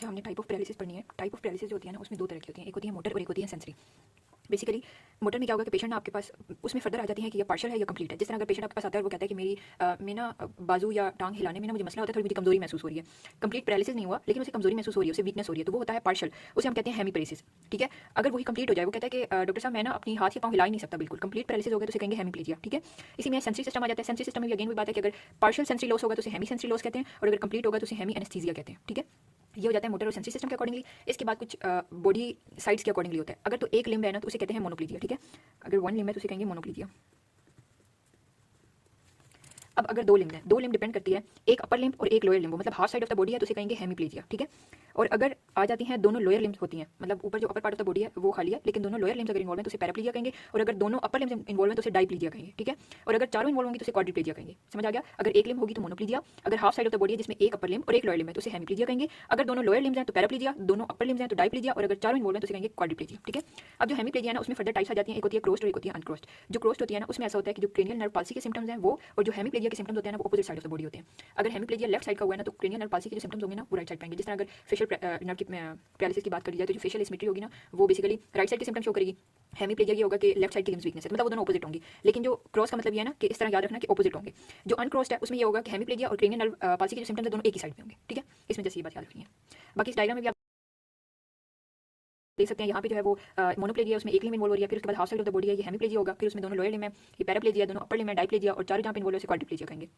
अच्छा, हमने type of paralysis पढ़नी है। टाइप ऑफ पैरालिसिस जो होती है ना, उसमें दो तरह की होती हैं, एक होती है मोटर और एक होती है सेंसरी। बेसिकली मोटर में क्या होगा कि पेशेंट ना आपके पास उसमें फर्दर आ जाती है कि ये पार्शियल है या कंप्लीट है। जिस तरह अगर पेशेंट आपके पास आता है, वो कहता है कि मैं ना बाजू या टांग हिलाने में ना मुझे मसला होता है, थोड़ी मुझे कमजोरी महसूस हो रही है। कंप्लीट पैरालिसिस नहीं हुआ, लेकिन उसे कमजोरी महसूस हो रही है, उसे वीकनेस हो रही है, तो वो होता है पार्शियल, उसे हम कहते हैं हेमीपैरेसिस। ठीक है, अगर वही कंप्लीट हो जाए, वो कहता है कि डॉक्टर साहब मैं ना अपनी हाथ या पाँव हिला ही नहीं सकता बिल्कुल, कंप्लीट पैरालिसिस हो गया तो उसे कहेंगे हेमीप्लेजिया। ठीक है, इसी में सेंसरी सिस्टम आ जाता है। सेंसरी सिस्टम में भी अगेन वही बात है कि अगर पार्शियल सेंसरी लॉस होगा तो उसे हेमी सेंसरी लॉस कहते हैं, और अगर कंप्लीट होगा तो उसे हेमी एनेस्थीसिया कहते हैं। ठीक है, ये हो जाता है मोटर और सेंसरी सिस्टम के अकॉर्डिंगली। इसके बाद कुछ बॉडी साइड्स के अकॉर्डिंगली होता है। अगर तो एक लिम्ब है ना तो उसे कहते हैं मोनोप्लीजिया। ठीक है, अगर वन लिम्ब है तो उसे कहेंगे मोनोप्लीजिया। अब अगर दो लिम्ब है, दो लिम्ब डिपेंड करती है, एक अपर लिम्ब और एक लोअर लिम्ब, मतलब half side of the body है तो उसे कहेंगे हेमीप्लेजिया। ठीक है, और अगर आ जाती हैं दोनों लोअर लिम्ब्स होती हैं, मतलब ऊपर जो upper part of the body है वो खाली है, लेकिन दोनों लोअर लिम्ब्स अगर इन्वॉल्व हैं तो उसे पैराप्लेजिया कहेंगे, और अगर दोनों अपर लिम्ब्स इन्वॉल्व हैं तो उसे डाइप्लेजिया कहेंगे। ठीक है, और अगर चारों इन्वॉल्व होंगी तो उसे क्वाड्रिप्लेजिया कहेंगे। समझ आ गया? अगर एक लिम्ब होगी तो मोनोप्लीजिया, अगर half side of the body है जिसमें एक अपर लिम्ब और एक लोअर लिम्ब है तो उसे हेमीप्लेजिया कहेंगे, अगर दोनों लोअर लिम्ब्स हैं तो पैराप्लेजिया, दोनों अपर लिम्ब्स हैं तो डाइप्लेजिया, और अगर चारों इन्वॉल्व हैं तो उसे कहेंगे क्वाड्रिप्लेजिया। ठीक है, अब जो हेमीप्लेजिया है ना उसमें फर्दर टाइप्स आ जाती हैं, एक होती है क्रोस्ड और एक होती है अनक्रोस्ड। जो क्रोस्ड होती है ना उसमें ऐसा होता है कि जो क्रेनियल नर्व पाल्सी के सिम्टम्स हैं वो, और जो हेमीप्लेजिया के सिम्टम्स होते हैं ना वो opposite side of the body होते हैं। अगर हेमीप्लेजिया लेफ्ट साइड का हुआ है ना तो क्रेनियल नर्व पाल्सी के जो सिम्टम्स होंगे ना वो राइट साइड पाएंगे। जिस तरह अगर फेशियल नर्व की पैरालिसिस की बात करी जाए तो जो फेशियल एसिमेट्री होगी ना वो बेसिकली राइट साइड के सिम्टम शो करेगी। हेमीप्लेजिया ये होगा कि लेफ्ट साइड की लिम्स वीकनेस है, मतलब वो दोनों ऑपोजिट होंगी। लेकिन जो क्रॉस का मतलब ये है ना कि इस तरह याद रखना कि ऑपोजिट होंगे। जो अनक्रॉस्ड है उसमें ये होगा कि हेमीप्लेजिया और क्रेनियल नर्व पाल्सी के जो सिम्टम्स है दोनों एक ही साइड में होंगे। ठीक है, इसमें जैसे ये बात याद रखनी है। बाकी इस डायग्राम में भी आप देख सकते हैं, यहाँ पे जो है वो मोनोप्लेजिया, उसमें एक लिम्ब इन्वॉल्व हो रही है, फिर उसके बाद half side of the body है, ये हेमीप्लेजिया होगा, फिर उसमें दोनों लोअर लिम्ब है, ये पैराप्लेजिया, दोनों अपर लिम्ब है डाइप्लेजिया, और चारों जहाँ पे इन्वॉल्व है उसे क्वाड्रिप्लेजिया कहेंगे।